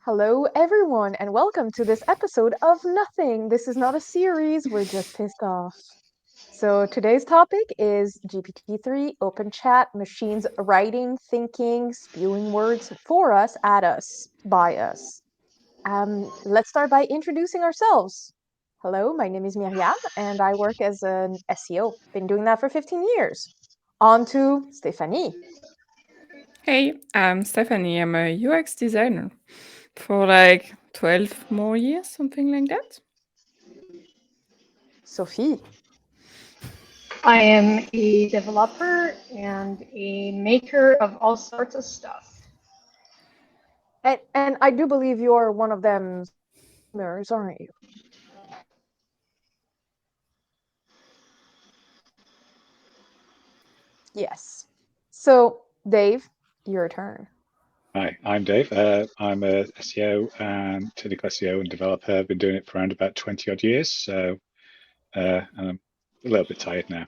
Hello, everyone, and welcome to this episode of Nothing. This is not a series, we're just pissed off. So, today's topic is GPT-3, OpenChat, machines writing, thinking, spewing words for us, at us, by us. Let's start by introducing ourselves. Hello, my name is Myriam, and I work as an SEO. Been doing that for 15 years. On to Stéphanie. Hey, I'm Stephanie. I'm a UX designer for like 12 more years, something like that. Sophie. I am a developer and a maker of all sorts of stuff. And I do believe you're one of them streamers, aren't you? Yes. So, Dave, your turn. Hi, I'm Dave. I'm a SEO and technical SEO and developer. I've been doing it for around about 20 odd years. So and I'm a little bit tired now.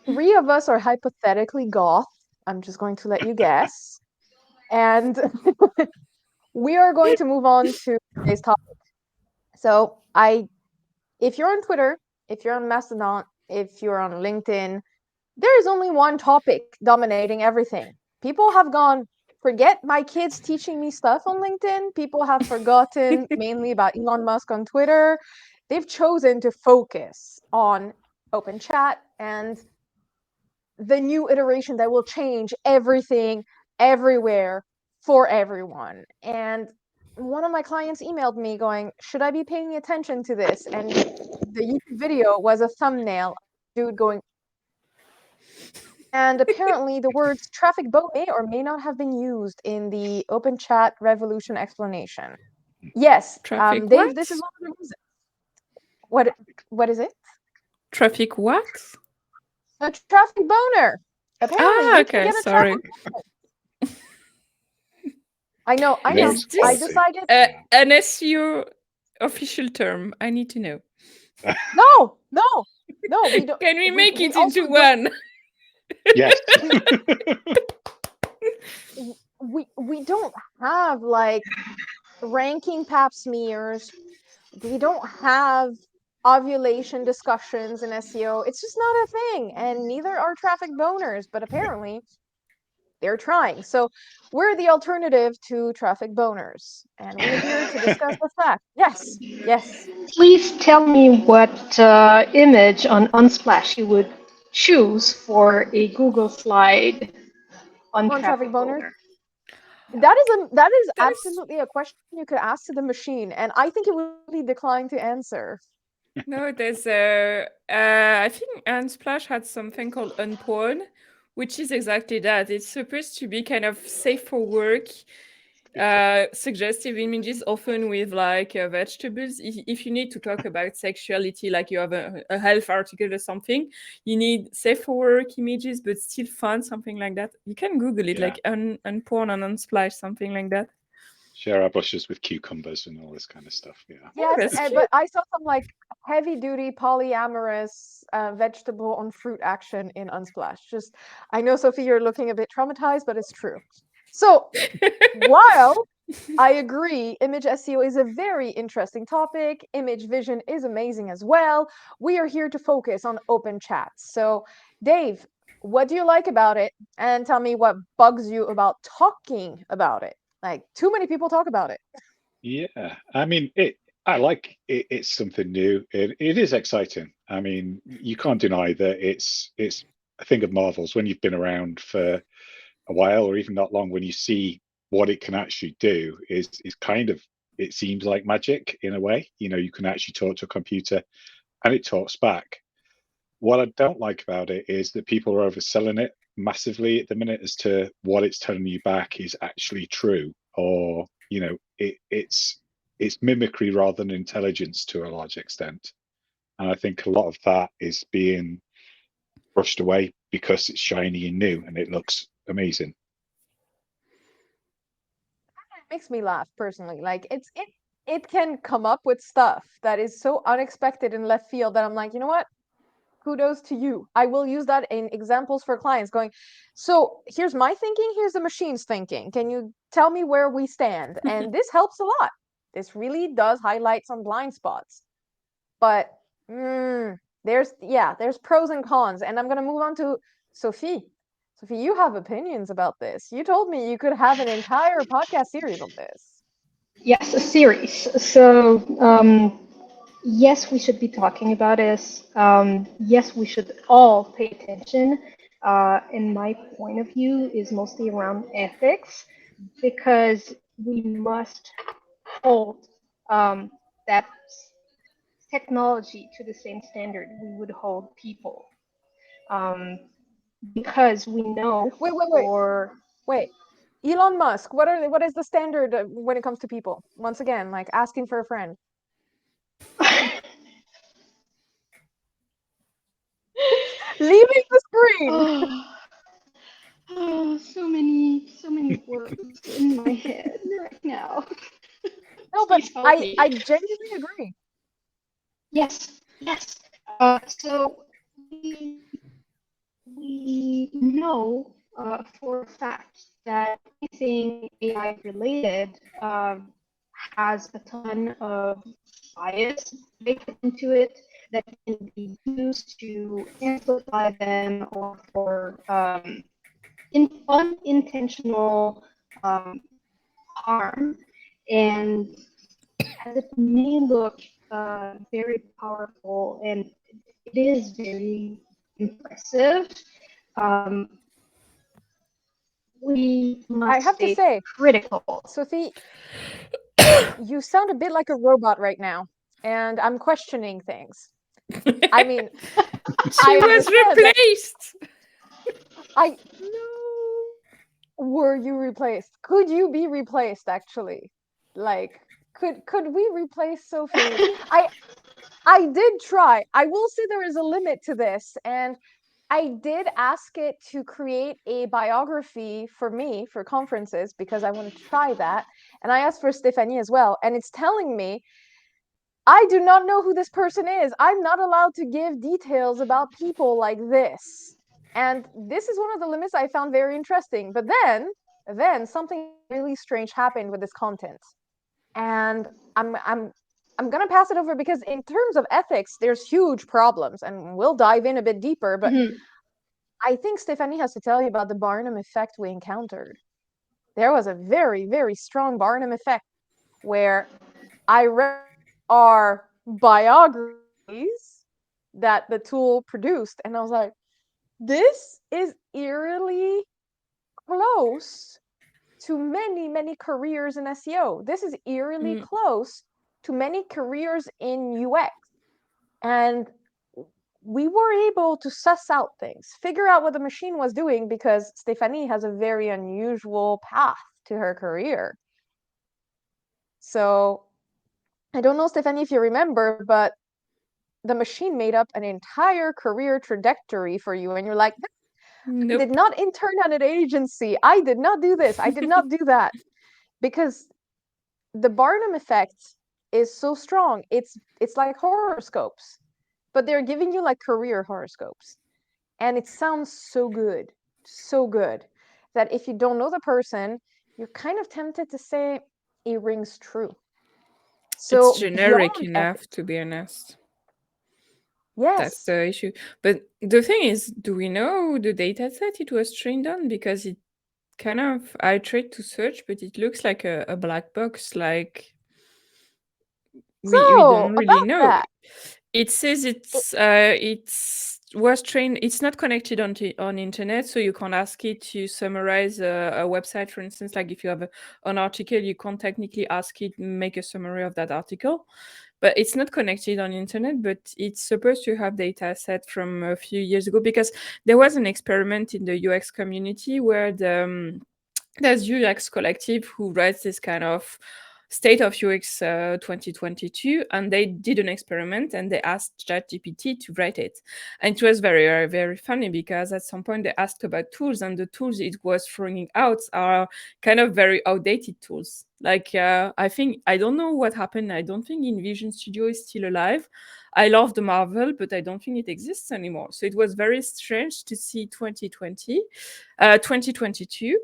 Three of us are hypothetically goth. I'm just going to let you guess. And we are going to move on to today's topic. So, if you're on Twitter, if you're on Mastodon, if you're on LinkedIn, there is only one topic dominating everything. People have gone, forget my kids teaching me stuff on LinkedIn. People have forgotten mainly about Elon Musk on Twitter. They've chosen to focus on OpenChat and the new iteration that will change everything, everywhere, for everyone. And one of my clients emailed me going, should I be paying attention to this? And the YouTube video was a thumbnail, dude going, and apparently the words traffic boat may or may not have been used in the OpenChat revolution explanation. Yes, Traffic Dave, what? this is one of the reasons. What is it? Traffic what? A traffic boner. Apparently, you can Okay, get a sorry. traffic boner. I know. Is I this decided. an SEO official term? I need to know. No, we don't. Can we make We it also into don't. one? Yes. We don't have like ranking pap smears. We don't have ovulation discussions in SEO. It's just not a thing, and neither are traffic boners. But apparently, they're trying. So we're the alternative to traffic boners, and we're here to discuss the fact. Yes. Please tell me what image on Unsplash you would choose for a Google slide on On traffic traffic boners, boner. that is There's absolutely a question you could ask to the machine, and I think it would be declined to answer. no, there's I think Unsplash had something called Unporn, which is exactly that. It's supposed to be kind of safe for work, suggestive images, often with like vegetables. If you need to talk about sexuality, like you have a health article or something, you need safe for work images, but still fun, something like that. You can Google it, Yeah. like Unporn and Unsplash, something like that. Share our bushes with cucumbers and all this kind of stuff. Yeah. Yeah, Yes, that's cute. but I saw some like heavy duty polyamorous vegetable on fruit action in Unsplash. Just, I know, Sophie, you're looking a bit traumatized, but it's true. So while I agree, image SEO is a very interesting topic, image vision is amazing as well, we are here to focus on open chats. So, Dave, what do you like about it? And tell me what bugs you about talking about it. Like, too many people talk about it. Yeah. I mean, I like it. It's something new. It is exciting. I mean, you can't deny that it's a thing of marvels when you've been around for a while or even not long. When you see what it can actually do, is kind of, it seems like magic in a way. You can actually talk to a computer and it talks back. What I don't like about it is that people are overselling it massively at the minute as to what it's telling you back is actually true, or it's mimicry rather than intelligence to a large extent. And I think a lot of that is being brushed away because it's shiny and new and it looks amazing. It makes me laugh personally. Like, it can come up with stuff that is so unexpected in left field that I'm like, you know what? kudos to you. I will use that in examples for clients going, so here's my thinking, here's the machine's thinking. Can you tell me where we stand? And this helps a lot. This really does highlight some blind spots. But there's pros and cons. And I'm going to move on to Sophie. Sophie, you have opinions about this. You told me you could have an entire podcast series on this. Yes, a series. So, yes, we should be talking about this. Yes, we should all pay attention. And my point of view is mostly around ethics, because we must hold that technology to the same standard we would hold people. Because we know Wait. Elon Musk, what is the standard when it comes to people? Once again, like asking for a friend. Leaving the screen. So many words in my head right now. No, but Please help me. I genuinely agree. Yes. So we know for a fact that anything AI related has a ton of bias baked into it that can be used to amplify them, or for unintentional harm. And as it may look very powerful, and it is very impressive, we must I have to stay say, critical. Sophie, you sound a bit like a robot right now, and I'm questioning things. I mean, she was replaced. Were you replaced? Could you be replaced, actually? Like, could we replace Sophie? I did try. I will say there is a limit to this, and I did ask it to create a biography for me for conferences because I want to try that. And I asked for Stéphanie as well, and it's telling me I do not know who this person is. I'm not allowed to give details about people like this. And this is one of the limits I found very interesting. But then something really strange happened with this content. And I'm gonna pass it over because in terms of ethics, there's huge problems, and we'll dive in a bit deeper. But I think Stéphanie has to tell you about the Barnum effect we encountered. There was a very, very strong Barnum effect where I read our biographies that the tool produced, and I was like, this is eerily close to many, many careers in SEO. This is eerily close to many careers in UX. And we were able to suss out things, figure out what the machine was doing, because Stéphanie has a very unusual path to her career. So I don't know, Stéphanie, if you remember, but the machine made up an entire career trajectory for you, and you're like, nope. I did not intern at an agency. I did not do this. I did not do that. Because the Barnum effect is so strong. It's like horoscopes, but they're giving you like career horoscopes. And it sounds so good, that if you don't know the person, you're kind of tempted to say it rings true. So it's generic enough, to be honest. Yes. That's the issue. But the thing is, do we know the data set it was trained on? Because it kind of, I tried to search, but it looks like a black box. Like we don't really know. That. It says it's was trained. It's not connected on internet, so you can't ask it to summarize a website. For instance, like if you have an article, you can't technically ask it make a summary of that article. But it's not connected on internet, but it's supposed to have data set from a few years ago, because there was an experiment in the UX community where there's UX Collective who writes this kind of State of UX 2022, and they did an experiment and they asked ChatGPT to write it. And it was very, very, very funny because at some point they asked about tools, and the tools it was throwing out are kind of very outdated tools. Like, I don't know what happened. I don't think InVision Studio is still alive. I love the Marvel, but I don't think it exists anymore. So it was very strange to see 2022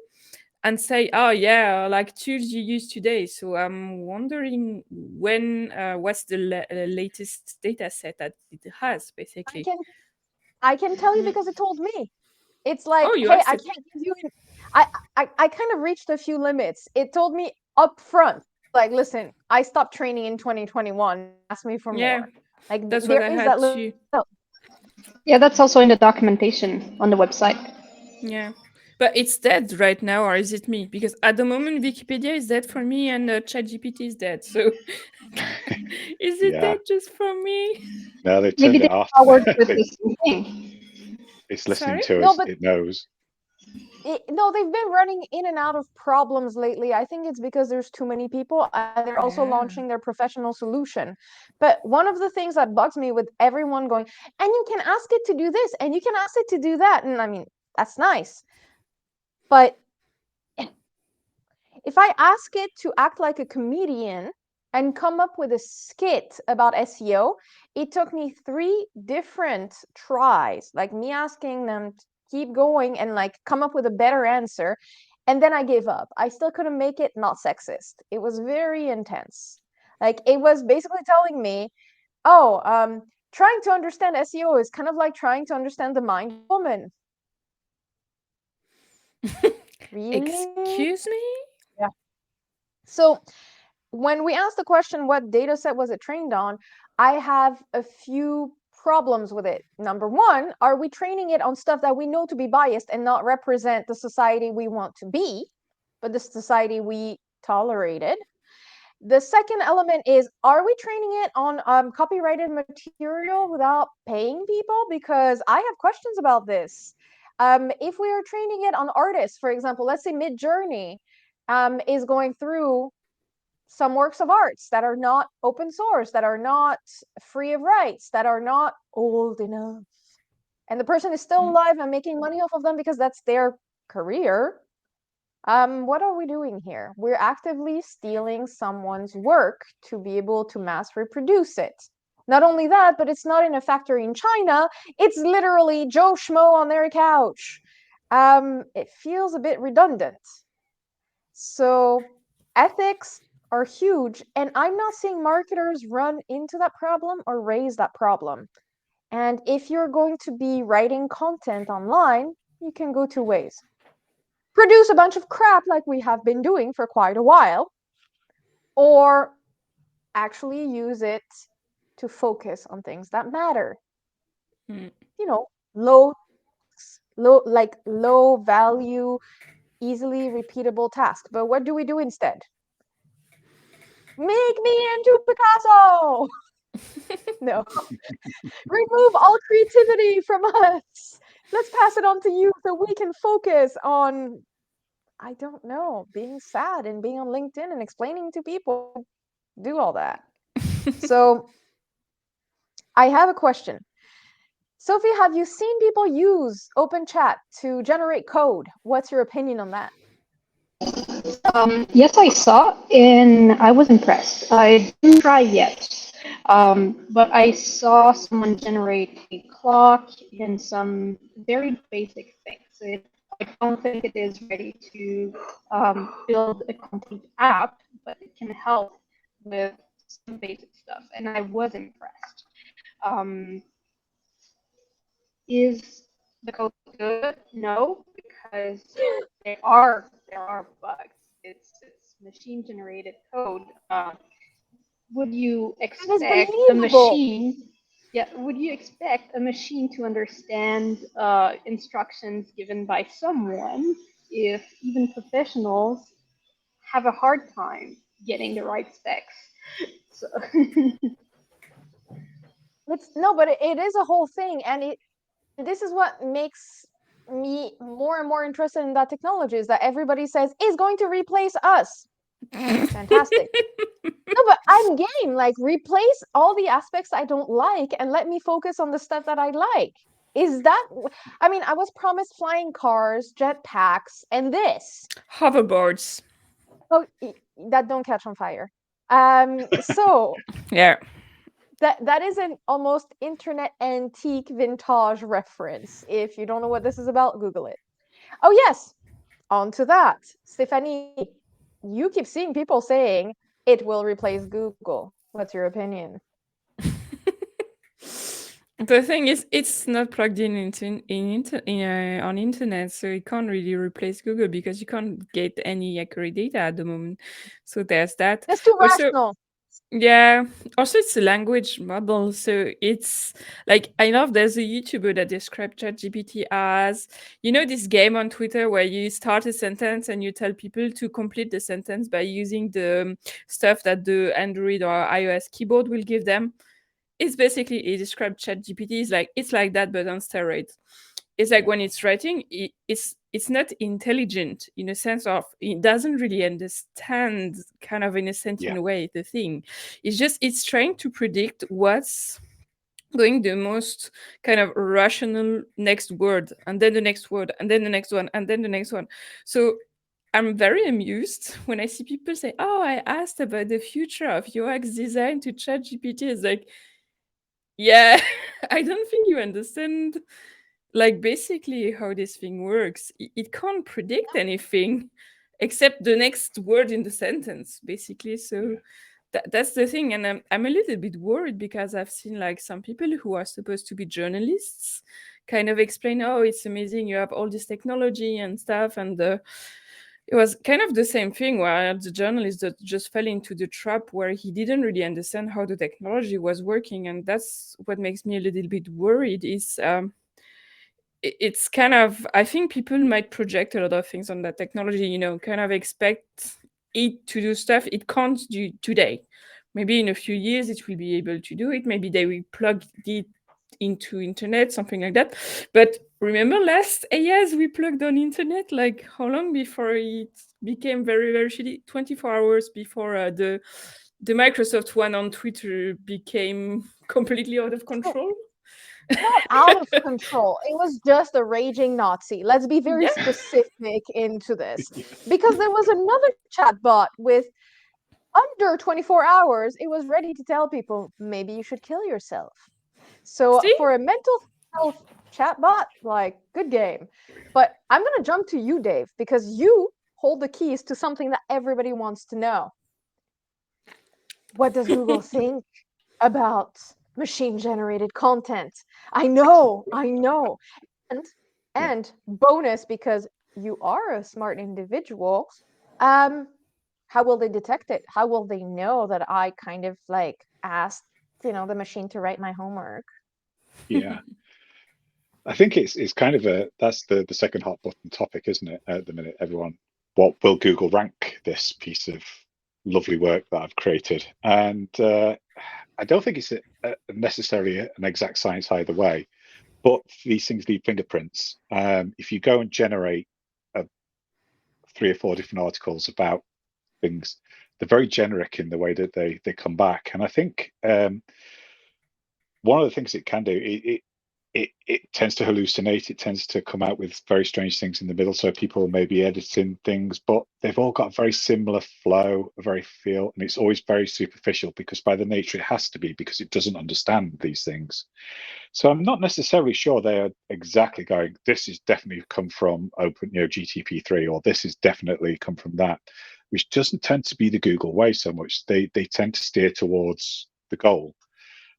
and say, oh yeah, like tools you use today. So I'm wondering when, what's the latest data set that it has, basically. I can tell you because it told me. It's like, Oh, you hey, asked I it. can't give you. I kind of reached a few limits. It told me up front, like, listen, I stopped training in 2021. Ask me for Yeah, more. Like that's what there I is had that little. too. Yeah, that's also in the documentation on the website. Yeah, but it's dead right now, or is it me? Because at the moment Wikipedia is dead for me, and ChatGPT is dead. So is it Yeah. dead just for me? No, they Maybe turned they it off. powered with the same thing. It's listening Sorry? to No, us. but It knows. no, they've been running in and out of problems lately. I think it's because there's too many people and they're also Yeah. launching their professional solution. But one of the things that bugs me with everyone going, and you can ask it to do this and you can ask it to do that. And I mean, that's nice. But if I ask it to act like a comedian and come up with a skit about SEO, it took me 3 different tries, like me asking them to keep going and like come up with a better answer. And then I gave up. I still couldn't make it not sexist. It was very intense. Like it was basically telling me, oh, trying to understand SEO is kind of like trying to understand the mind of a woman. Really? Excuse me? Yeah. So when we asked the question, what data set was it trained on? I have a few problems with it. Number one, are we training it on stuff that we know to be biased and not represent the society we want to be, but the society we tolerated? The second element is, are we training it on copyrighted material without paying people? Because I have questions about this. If we are training it on artists, for example, let's say Midjourney is going through some works of arts that are not open source, that are not free of rights, that are not old enough, and the person is still alive and making money off of them because that's their career. What are we doing here? We're actively stealing someone's work to be able to mass reproduce it. Not only that, but it's not in a factory in China. It's literally Joe Schmo on their couch. It feels a bit redundant. So ethics are huge, and I'm not seeing marketers run into that problem or raise that problem. And if you're going to be writing content online, you can go 2 ways. Produce a bunch of crap like we have been doing for quite a while, or actually use it to focus on things that matter. Mm. You know, low value, easily repeatable tasks. But what do we do instead? Make me into Picasso. No. Remove all creativity from us. Let's pass it on to you so we can focus on, I don't know, being sad and being on LinkedIn and explaining to people, do all that. So I have a question. Sophie, have you seen people use OpenChat to generate code? What's your opinion on that? Yes, I saw, and I was impressed. I didn't try yet, but I saw someone generate a clock and some very basic things. I don't think it is ready to build a complete app, but it can help with some basic stuff, and I was impressed. Um, is the code good? No, because there are bugs. It's machine generated code. Would you That is expect a believable. machine? Yeah, would you expect a machine to understand instructions given by someone if even professionals have a hard time getting the right specs? So It's no, but it is a whole thing, and this is what makes me more and more interested in that technology, is that everybody says is going to replace us. Fantastic. No, but I'm game. Like, replace all the aspects I don't like and let me focus on the stuff that I like. Is that, I mean, I was promised flying cars, jetpacks, and this. Hoverboards. Oh, that don't catch on fire. So Yeah. that is an almost internet antique vintage reference. If you don't know what this is about, Google it. Oh yes, on to that. Stéphanie, you keep seeing people saying it will replace Google. What's your opinion? The thing is, it's not plugged on internet, so it can't really replace Google because you can't get any accurate data at the moment. So there's that. That's too Also, rational. yeah. Also, it's a language model, so it's like I love. There's a YouTuber that described ChatGPT as, you know, this game on Twitter where you start a sentence and you tell people to complete the sentence by using the stuff that the Android or iOS keyboard will give them. It's basically, he described ChatGPT is like, it's like that but on steroids. It's like when it's writing, it's not intelligent in a sense of it doesn't really understand kind of in a sentient way the thing. It's trying to predict what's going the most kind of rational next word, and then the next word, and then the next one, and then the next one. So I'm very amused when I see people say, "Oh, I asked about the future of UX design to ChatGPT." It's like, yeah, I don't think you understand, like, basically how this thing works. It can't predict anything except the next word in the sentence, basically. So that's the thing. And I'm a little bit worried because I've seen like some people who are supposed to be journalists kind of explain, oh, it's amazing, you have all this technology and stuff. And it was kind of the same thing where the journalist that just fell into the trap where he didn't really understand how the technology was working. And that's what makes me a little bit worried is it's kind of, I think people might project a lot of things on that technology, you know, kind of expect it to do stuff it can't do today. Maybe in a few years it will be able to do it. Maybe they will plug it into internet, something like that. But remember last years we plugged on internet, like how long before it became very, very shitty? 24 hours before the Microsoft one on Twitter became completely out of control. Not out of control. It was just a raging Nazi. Let's be very specific into this. Because there was another chatbot with under 24 hours, it was ready to tell people, maybe you should kill yourself. So See? for a mental health chatbot, like, good game. But I'm going to jump to you, Dave, because you hold the keys to something that everybody wants to know. What does Google think about machine-generated content? I know. And bonus, because you are a smart individual, how will they detect it? How will they know that I kind of like asked, the machine to write my homework? Yeah. I think it's kind of that's the second hot button topic, isn't it, at the minute? Everyone, what will Google rank this piece of lovely work that I've created? And I don't think it's necessarily an exact science either way, but these things need fingerprints. If you go and generate 3 or 4 different articles about things, they're very generic in the way that they come back. And I think one of the things it can do, it tends to hallucinate. It tends to come out with very strange things in the middle. So people may be editing things, but they've all got a very similar flow, a very feel, and it's always very superficial because by the nature it has to be, because it doesn't understand these things. So I'm not necessarily sure they are exactly going, this is definitely come from GTP3, or this is definitely come from that, which doesn't tend to be the Google way so much. They tend to steer towards the goal.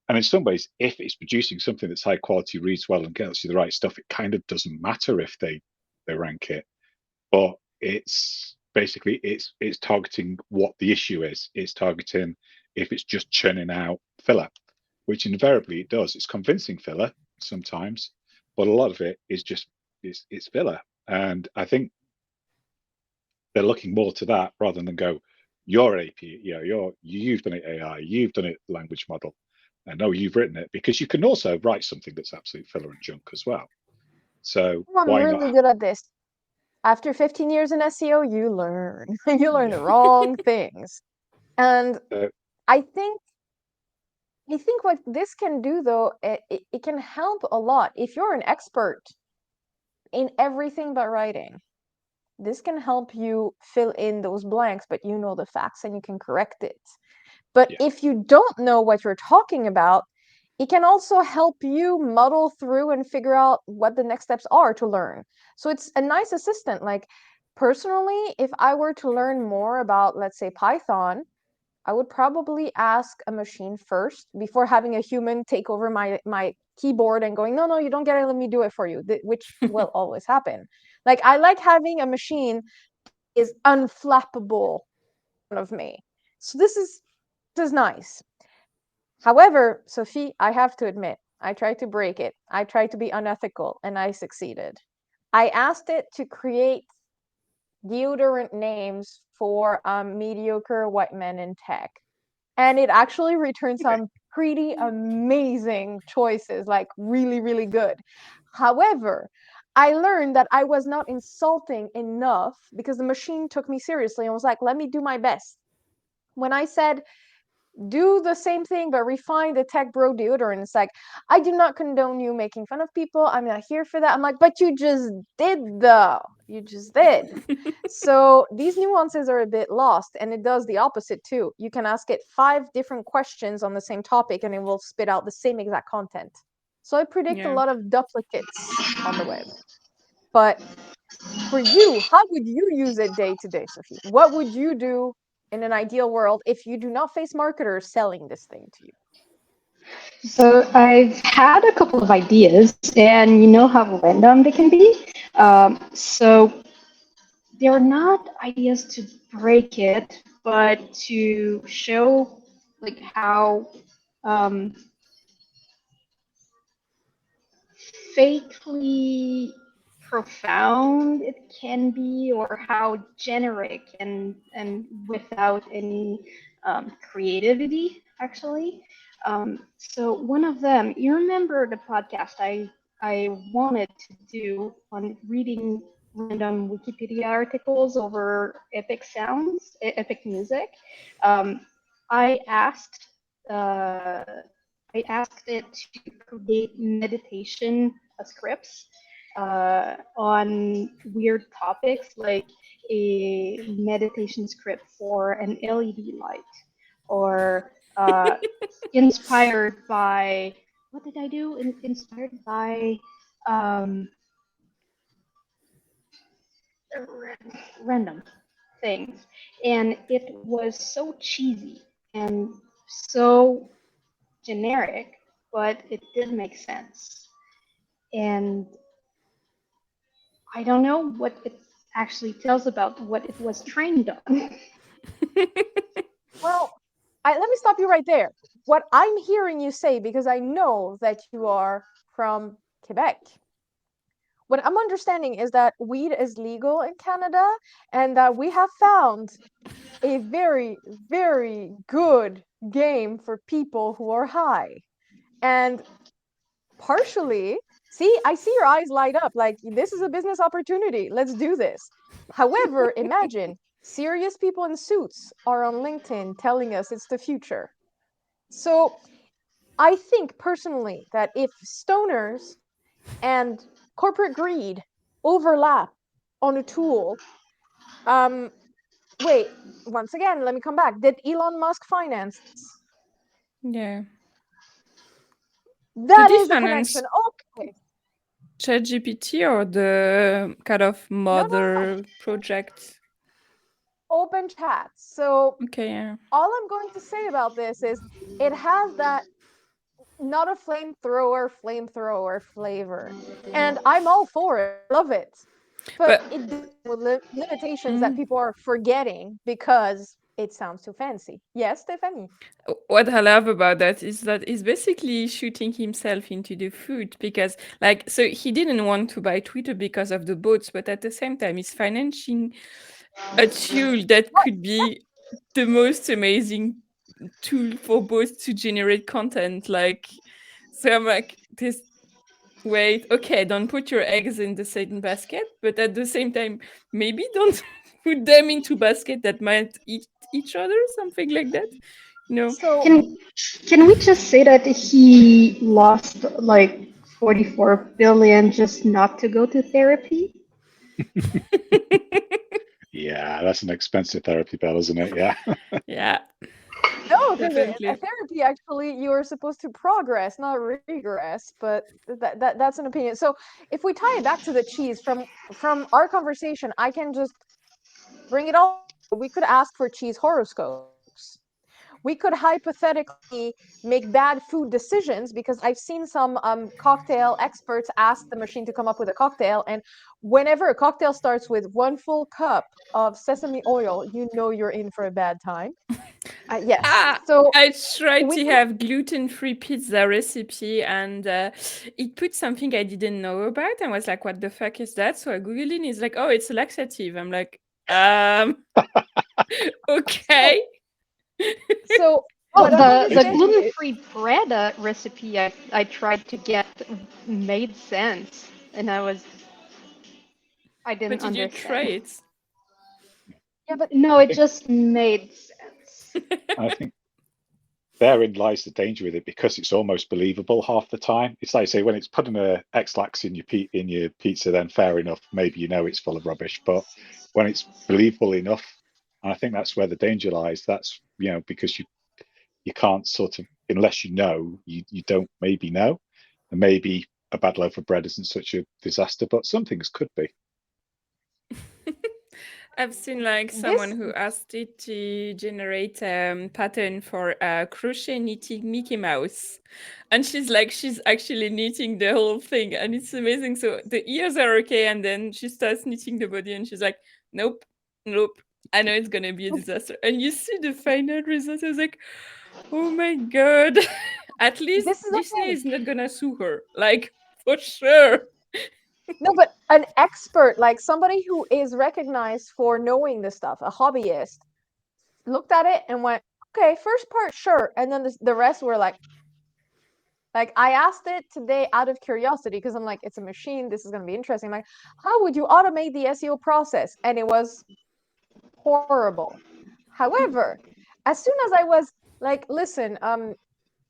And in some ways, if it's producing something that's high quality, reads well, and gets you the right stuff, it kind of doesn't matter if they rank it. But it's basically it's targeting what the issue is. It's targeting if it's just churning out filler, which invariably it does. It's convincing filler sometimes, but a lot of it is just it's filler. And I think they're looking more to that rather than go, your AP, you've done it AI, you've done it language model. And no, you've written it, because you can also write something that's absolute filler and junk as well. So I'm why really not? good at this. after 15 years in SEO, you learn. You learn the wrong things. And I think what this can do, though, it can help a lot. If you're an expert in everything but writing, this can help you fill in those blanks, but you know the facts and you can correct it. But if you don't know what you're talking about, it can also help you muddle through and figure out what the next steps are to learn. So it's a nice assistant. Like, personally, if I were to learn more about, let's say, Python, I would probably ask a machine first before having a human take over my keyboard and going, no, you don't get it, let me do it for you, which will always happen. Like, I like having a machine is unflappable in front of me. So this is nice. However, Sophie, I have to admit, I tried to break it. I tried to be unethical and I succeeded. I asked it to create deodorant names for mediocre white men in tech. And it actually returned some pretty amazing choices, like really, really good. However, I learned that I was not insulting enough because the machine took me seriously and was like, let me do my best. When I said, do the same thing but refine the tech bro deodorant, it's like, I do not condone you making fun of people, I'm not here for that. I'm like, but you just did, though. You just did. So these nuances are a bit lost, and it does the opposite too. You can ask it 5 different questions on the same topic and it will spit out the same exact content. So I predict a lot of duplicates on the web. But for you, how would you use it day to day, Sophie? What would you do in an ideal world if you do not face marketers selling this thing to you? So I've had a couple of ideas, and you know how random they can be. So they're not ideas to break it, but to show like how fakely profound it can be, or how generic and without any creativity, actually. So one of them, you remember the podcast I wanted to do on reading random Wikipedia articles over epic sounds, epic music. I asked uh, it to create meditation scripts on weird topics, like a meditation script for an LED light, or inspired by, what did I do? Inspired by random things. And it was so cheesy and so generic, but it did make sense. And I don't know what it actually tells about what it was trained on. Well, let me stop you right there. What I'm hearing you say, because I know that you are from Quebec, what I'm understanding is that weed is legal in Canada and that we have found a very, very good game for people who are high. And partially, see, I see your eyes light up like, this is a business opportunity. Let's do this. However, imagine serious people in suits are on LinkedIn telling us it's the future. So I think personally that if stoners and corporate greed overlap on a tool, wait, once again, let me come back. Did Elon Musk finance? Yeah. That is the connection. Okay. ChatGPT or the kind of mother project? OpenChat. So Okay, yeah. all I'm going to say about this is it has that not a flamethrower flavor. And I'm all for it. Love it. But it does with limitations that people are forgetting because it sounds too fancy. Yes, Stéphanie? What I love about that is that he's basically shooting himself into the foot, because like, so he didn't want to buy Twitter because of the bots, but at the same time he's financing a tool that could be the most amazing tool for bots to generate content. Like, so I'm like, this Wait, okay, don't put your eggs in the same basket, but at the same time, maybe don't put them into basket that might eat each other, something like that. No. So Can we just say that he lost like 44 billion just not to go to therapy? Yeah, that's an expensive therapy bill, isn't it? Yeah. Yeah, no, because definitely. therapy actually you're supposed to progress, not regress. But that's an opinion. So if we tie it back to the cheese from our conversation, I can just bring it all. We could ask for cheese horoscopes. We could hypothetically make bad food decisions because I've seen some cocktail experts ask the machine to come up with a cocktail, and whenever a cocktail starts with 1 full cup of sesame oil, you know you're in for a bad time. Yes. Ah, So I tried we to could, have gluten-free pizza recipe and it put something I didn't know about. I was like, what the fuck is that? So I Googled it and it's like, oh, it's a laxative. I'm like, okay. so Well, what I'm the understanding is gluten-free bread recipe I tried to get made sense, and I But didn't did you try understand. it? yeah, but No, I it think just made sense. I think therein lies the danger with it because it's almost believable half the time. It's like say when it's putting a X-lax in your pizza, then fair enough, maybe you know it's full of rubbish. But when it's believable enough, and I think that's where the danger lies. That's because you can't sort of unless you know you don't maybe know, and maybe a bad loaf of bread isn't such a disaster, but some things could be. I've seen like someone this who asked it to generate a pattern for a crochet knitting Mickey Mouse. And she's actually knitting the whole thing. And it's amazing. So the ears are okay. And then she starts knitting the body and she's like, nope, nope. I know it's going to be a disaster. And you see the final result. I was like, oh my God. At least this is the Disney thing. is not going to sue her. Like, for sure. No, but an expert, like somebody who is recognized for knowing this stuff, a hobbyist, looked at it and went, okay, first part, sure. And then the rest were like I asked it today out of curiosity because I'm like, it's a machine. This is going to be interesting. Like, how would you automate the SEO process? And it was horrible. However, as soon as I was like, listen,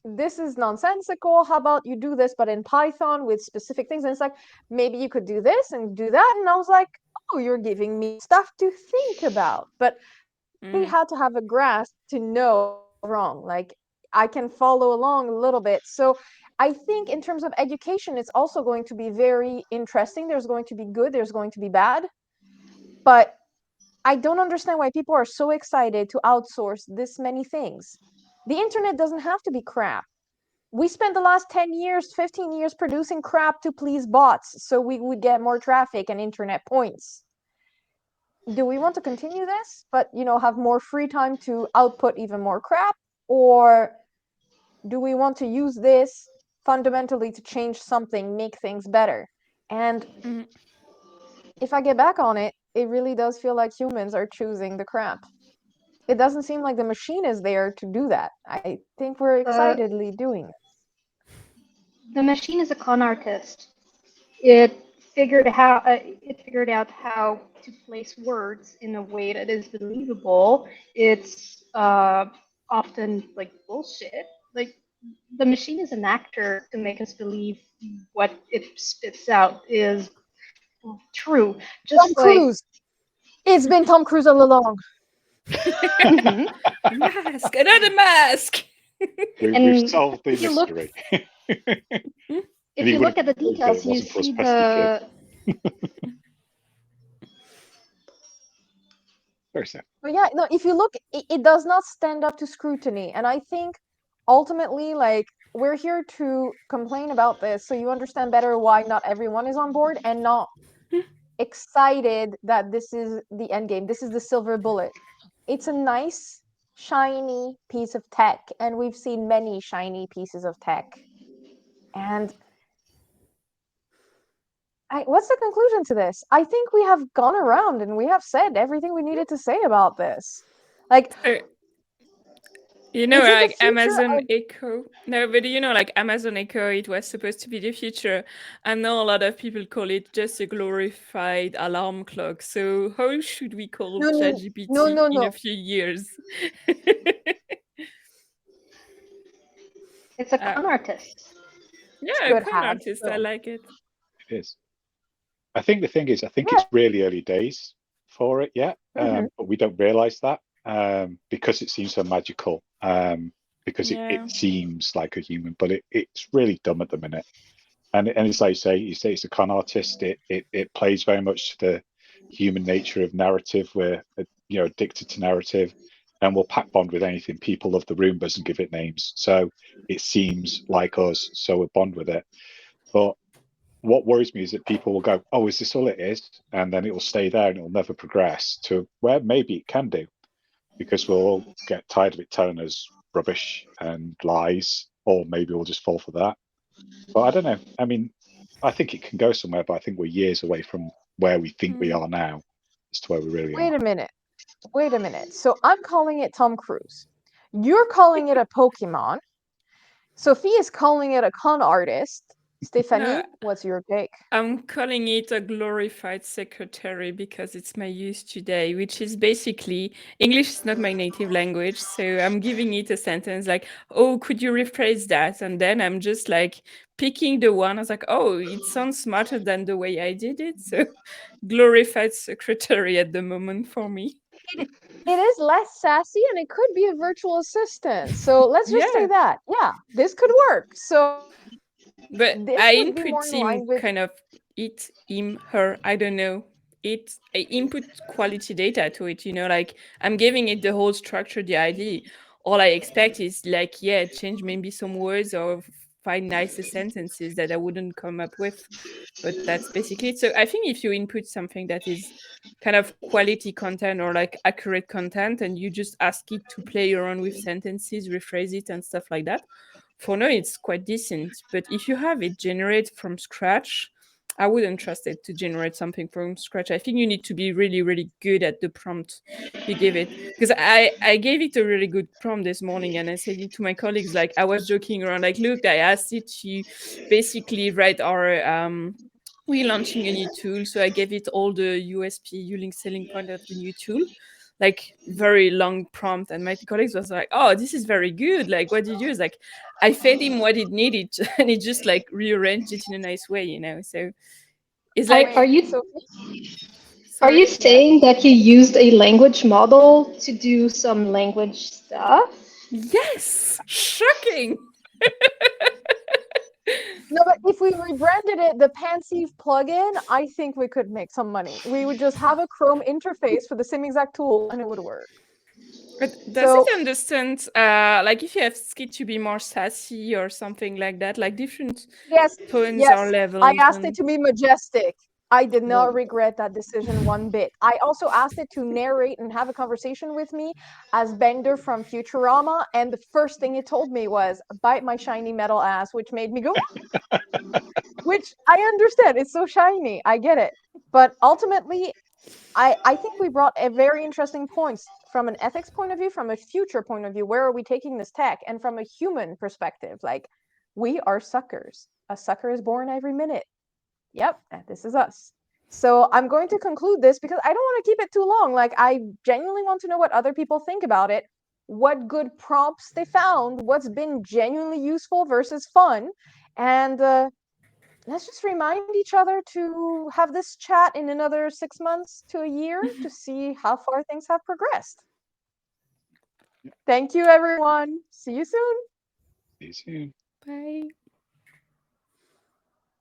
this is nonsensical. How about you do this, but in Python with specific things? And it's like, maybe you could do this and do that. And I was like, oh, you're giving me stuff to think about. But I had to have a grasp to know wrong. Like I can follow along a little bit. So I think in terms of education, it's also going to be very interesting. There's going to be good, there's going to be bad. But I don't understand why people are so excited to outsource this many things. The internet doesn't have to be crap. We spent the last 10 years, 15 years producing crap to please bots so we would get more traffic and internet points. Do we want to continue this, but have more free time to output even more crap? Or do we want to use this fundamentally to change something, make things better? And if I get back on it, it really does feel like humans are choosing the crap. It doesn't seem like the machine is there to do that. I think we're The excitedly doing it. the machine is a con artist. It figured out how to place words in a way that is believable. It's often like bullshit. Like the machine is an actor to make us believe what it spits out is true. Tom Just like Cruise. It's been Tom Cruise all along. mhm. Mask, another mask. We've And solved the if you look mystery. if And he you would look have at the known that it details, you wasn't for us see pesky kids. Very sad. But yeah, no, if you look, it does not stand up to scrutiny. And I think ultimately, like, we're here to complain about this so you understand better why not everyone is on board and not excited that this is the end game. This is the silver bullet. It's a nice, shiny piece of tech, and we've seen many shiny pieces of tech. And what's the conclusion to this? I think we have gone around and we have said everything we needed to say about this. Like, So You know, Is it the like future Amazon of- Echo. No, but you know, like Amazon Echo, it was supposed to be the future. And now a lot of people call it just a glorified alarm clock. So how should we call No, ChatGPT in a no. few years? It's a con artist. Yeah, Good con have. artist. I So, like it. It is. I think the thing is, I think yeah. it's really early days for it yet, Mhm. but we don't realize that because it seems so magical, because Yeah. it seems like a human, but it's really dumb at the minute. And it's like you say it's a con artist. It plays very much to the human nature of narrative. We're addicted to narrative, and we'll pack bond with anything. People love the Roombas and give it names, so it seems like us, so we'll bond with it. But what worries me is that people will go, "Oh, is this all it is?" And then it will stay there and it will never progress to where maybe it can do, because we'll all get tired of it telling us rubbish and lies, or maybe we'll just fall for that. But I don't know. I mean, I think it can go somewhere, but I think we're years away from where we think we are now as to where we really Wait are. a minute. So I'm calling it Tom Cruise. You're calling it a Pokemon. Sophie is calling it a con artist. Stephanie, No, what's your take? I'm calling it a glorified secretary because it's my use today, which is basically English is not my native language. So I'm giving it a sentence like, oh, could you rephrase that? And then I'm just like picking the one. I was like, oh, it sounds smarter than the way I did it. So glorified secretary at the moment for me. It is less sassy and it could be a virtual assistant. So let's just say Yeah. that. Yeah, this could work. So But this I would be more input in him line with kind of it, him, her, I don't know. I input quality data to it, like I'm giving it the whole structure, the idea. All I expect is like, yeah, change maybe some words or find nicer sentences that I wouldn't come up with. But that's basically it. So I think if you input something that is kind of quality content or like accurate content and you just ask it to play around with sentences, rephrase it and stuff like that, for now it's quite decent. But if you have it generate from scratch, I wouldn't trust it to generate something from scratch. I think you need to be really, really good at the prompt you give it. Because I gave it a really good prompt this morning and I said it to my colleagues, like I was joking around, like, look, I asked it to basically write our we're launching a new tool. So I gave it all the USP, unique selling point of the new tool, like very long prompt. And my colleagues was like, oh, this is very good. Like, what did you do? Is like, I fed him what it needed and it just like rearranged it in a nice way, So it's like, Are you Sophie? are sorry. you saying that you used a language model to do some language stuff? Yes, shocking. No, but if we rebranded it the Pansy plugin, I think we could make some money. We would just have a Chrome interface for the same exact tool and it would work. But does So, it understand, like if you have it to be more sassy or something like that, like different yes, tones or yes, I levels asked it and to be majestic. I did not whoa. regret that decision one bit. I also asked it to narrate and have a conversation with me as Bender from Futurama, and the first thing it told me was, bite my shiny metal ass, which made me go, which I understand. It's so shiny. I get it. But ultimately, I think we brought a very interesting points from an ethics point of view, from a future point of view. Where are we taking this tech? And from a human perspective, like we are suckers. A sucker is born every minute. Yep, this is us. So I'm going to conclude this because I don't want to keep it too long. Like I genuinely want to know what other people think about it, what good prompts they found, what's been genuinely useful versus fun, and let's just remind each other to have this chat in another 6 months to a year to see how far things have progressed. Thank you, everyone. See you soon. See you soon. Bye.